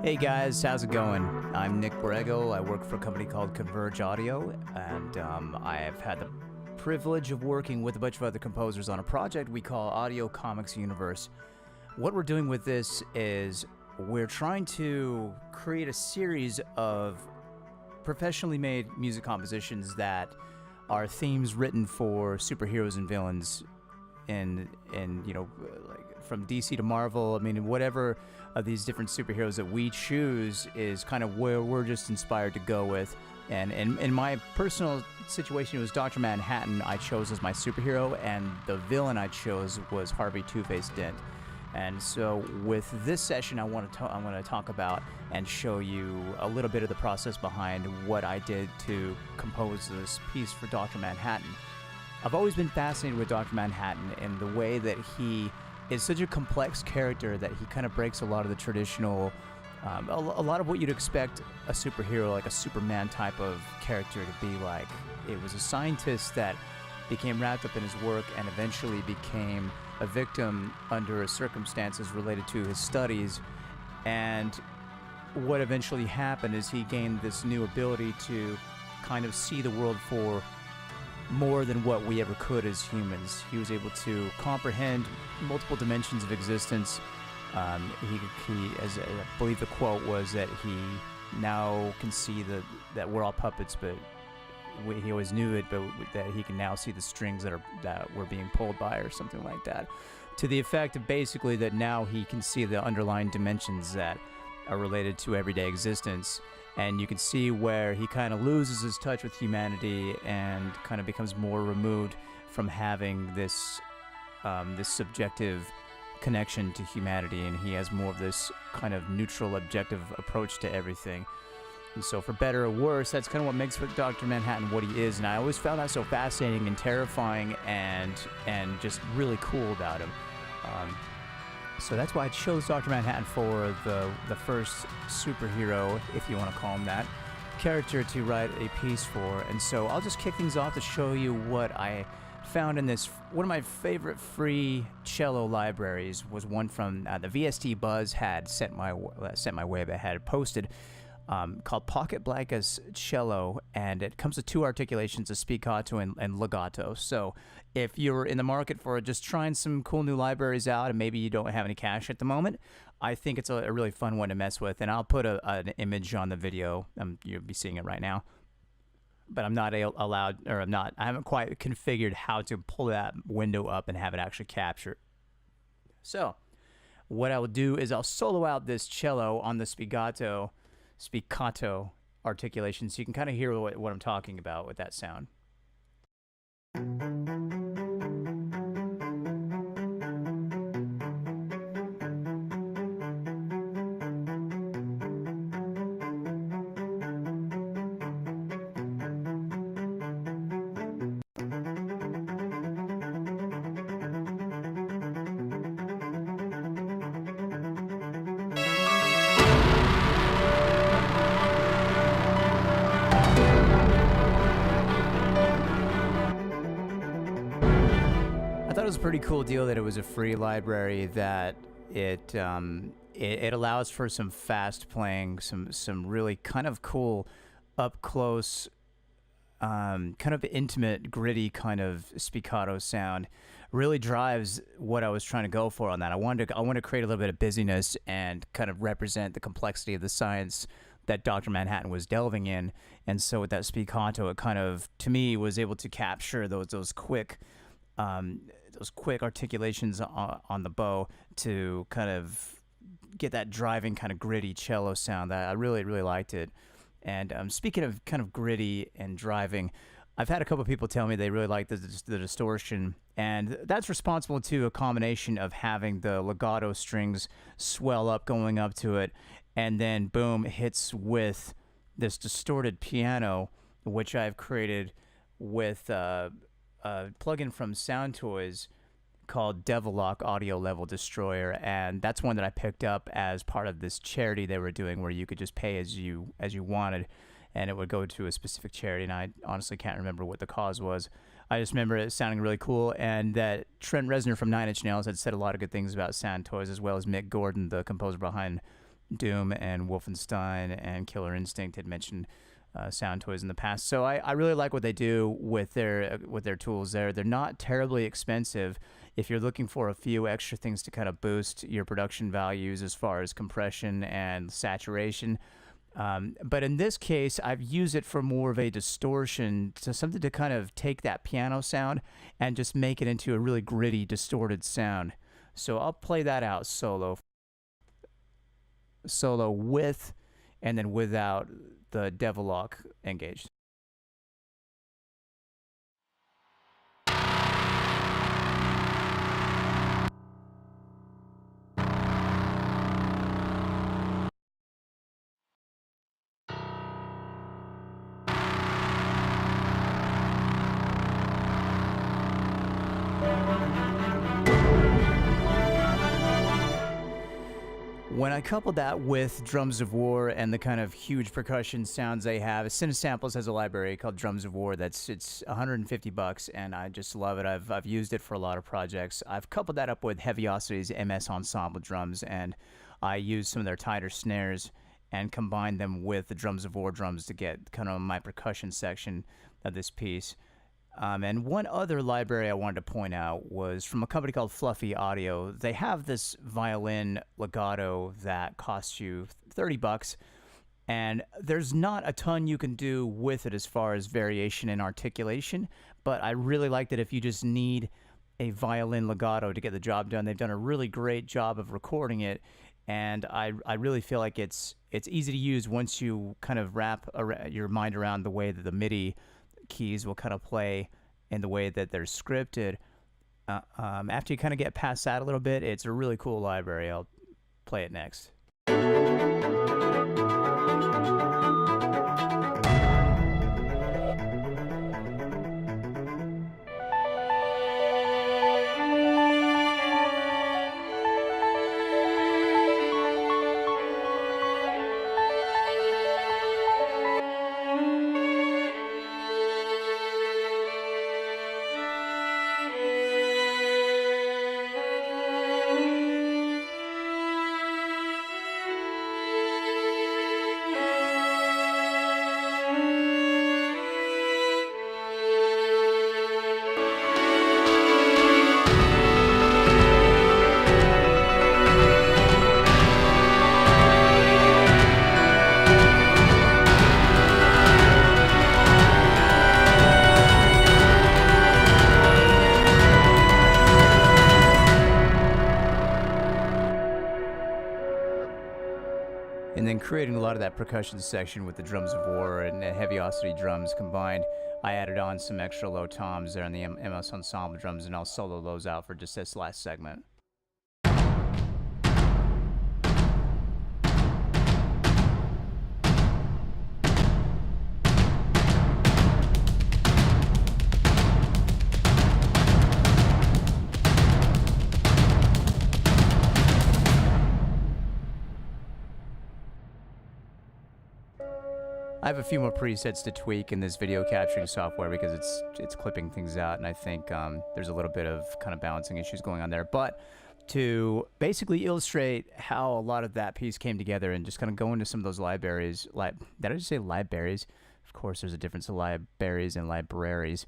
Hey guys, how's it going? I'm Nick Borrego. I work for a company called Converge Audio, and I have had the privilege of working with a bunch of other composers on a project we call Audio Comics Universe. What we're doing with this is we're trying to create a series of professionally made music compositions that are themes written for superheroes and villains in like from DC to Marvel. I mean, whatever of these different superheroes that we choose is kind of where we're just inspired to go with. And in my personal situation, it was Dr. Manhattan I chose as my superhero, and the villain I chose was Harvey Two-Face Dent. And so with this session, I'm going to talk about and show you a little bit of the process behind what I did to compose this piece for Dr. Manhattan. I've always been fascinated with Dr. Manhattan in the way that he is such a complex character that he kind of breaks a lot of the traditional, a lot of what you'd expect a superhero, like a Superman type of character to be like. It was a scientist that became wrapped up in his work and eventually became a victim under circumstances related to his studies. And what eventually happened is he gained this new ability to kind of see the world for more than what we ever could as humans. He was able to comprehend multiple dimensions of existence. As I believe the quote was that he now can see that we're all puppets, but he always knew it, but that he can now see the strings that we're being pulled by, or something like that. To the effect of basically that now he can see the underlying dimensions that are related to everyday existence. And you can see where he kind of loses his touch with humanity and kind of becomes more removed from having this subjective connection to humanity, and he has more of this kind of neutral, objective approach to everything. And so for better or worse, that's kind of what makes Dr. Manhattan what he is, and I always found that so fascinating and terrifying and just really cool about him. So that's why I chose Dr. Manhattan for the first superhero, if you want to call him that, character to write a piece for. And so I'll just kick things off to show you what I found in this. One of my favorite free cello libraries was one from the VST Buzz had sent my way, but had posted, called Pocket Blancas Cello, and it comes with two articulations, a spiccato and legato. So if you're in the market for just trying some cool new libraries out and maybe you don't have any cash at the moment, I think it's a really fun one to mess with. And I'll put an image on the video. You'll be seeing it right now. But I'm not allowed, or I haven't quite configured how to pull that window up and have it actually capture. So what I will do is I'll solo out this cello on the spiccato articulation, so you can kind of hear what I'm talking about with that sound. I thought it was a pretty cool deal that it was a free library, that it allows for some fast playing, some really kind of cool up close, kind of intimate, gritty kind of spiccato sound. Really drives what I was trying to go for on that. I wanted to create a little bit of busyness and kind of represent the complexity of the science that Dr. Manhattan was delving in. And so with that spiccato, it kind of, to me, was able to capture those quick articulations on the bow to kind of get that driving kind of gritty cello sound. That I really liked it. And speaking of kind of gritty and driving, I've had a couple of people tell me they really like the distortion, and that's responsible to a combination of having the legato strings swell up going up to it, and then boom, it hits with this distorted piano, which I've created with a plugin from Soundtoys called Devil-Lock Audio Level Destroyer, and that's one that I picked up as part of this charity they were doing, where you could just pay as you wanted, and it would go to a specific charity, and I honestly can't remember what the cause was. I just remember it sounding really cool, and that Trent Reznor from Nine Inch Nails had said a lot of good things about Sound Toys, as well as Mick Gordon, the composer behind Doom and Wolfenstein and Killer Instinct, had mentioned Sound Toys in the past. So I really like what they do with their tools there. They're not terribly expensive if you're looking for a few extra things to kind of boost your production values as far as compression and saturation. But in this case, I've used it for more of a distortion, so something to kind of take that piano sound and just make it into a really gritty, distorted sound. So I'll play that out solo with and then without the Devil Lock engaged. When I coupled that with Drums of War and the kind of huge percussion sounds they have, Cinesamples has a library called Drums of War it's $150, and I just love it. I've used it for a lot of projects. I've coupled that up with Heaviosity's MS Ensemble drums, and I used some of their tighter snares and combined them with the Drums of War drums to get kind of my percussion section of this piece. And one other library I wanted to point out was from a company called Fluffy Audio. They have this violin legato that costs you $30, and there's not a ton you can do with it as far as variation and articulation, but I really like that if you just need a violin legato to get the job done. They've done a really great job of recording it, and I really feel like it's easy to use once you kind of wrap your mind around the way that the MIDI keys will kind of play in the way that they're scripted. After you kind of get past that a little bit, it's a really cool library. I'll play it next. And then creating a lot of that percussion section with the Drums of War and Heaviosity drums combined, I added on some extra low toms there on the MS Ensemble drums, and I'll solo those out for just this last segment. I have a few more presets to tweak in this video capturing software because it's clipping things out, and I think there's a little bit of kind of balancing issues going on there. But to basically illustrate how a lot of that piece came together and just kind of go into some of those libraries, did I just say libraries? Of course, there's a difference of libraries and libraries.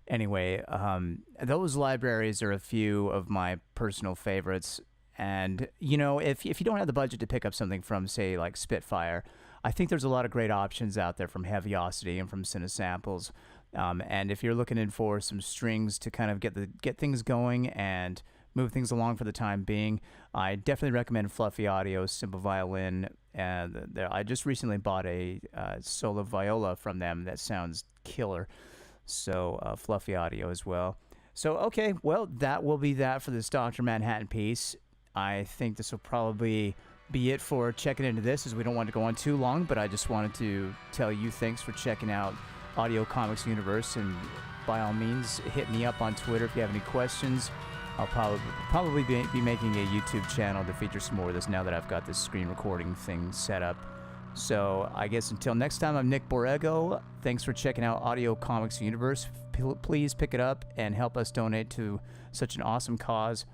Anyway, those libraries are a few of my personal favorites. And, you know, if you don't have the budget to pick up something from, say, like Spitfire, I think there's a lot of great options out there from Heaviosity and from Cinesamples. And if you're looking in for some strings to kind of get things going and move things along for the time being, I definitely recommend Fluffy Audio's Simple Violin. And I just recently bought a solo viola from them that sounds killer. So Fluffy Audio as well. So, okay, well, that will be that for this Dr. Manhattan piece. I think this will probably be it for checking into this, as we don't want to go on too long, but I just wanted to tell you thanks for checking out Audio Comics Universe, and by all means hit me up on Twitter if you have any questions. I'll probably be making a YouTube channel to feature some more of this now that I've got this screen recording thing set up. So I guess until next time, I'm Nick Borrego. Thanks for checking out Audio Comics Universe. Please pick it up and help us donate to such an awesome cause.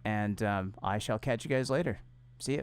And I shall catch you guys later. See ya.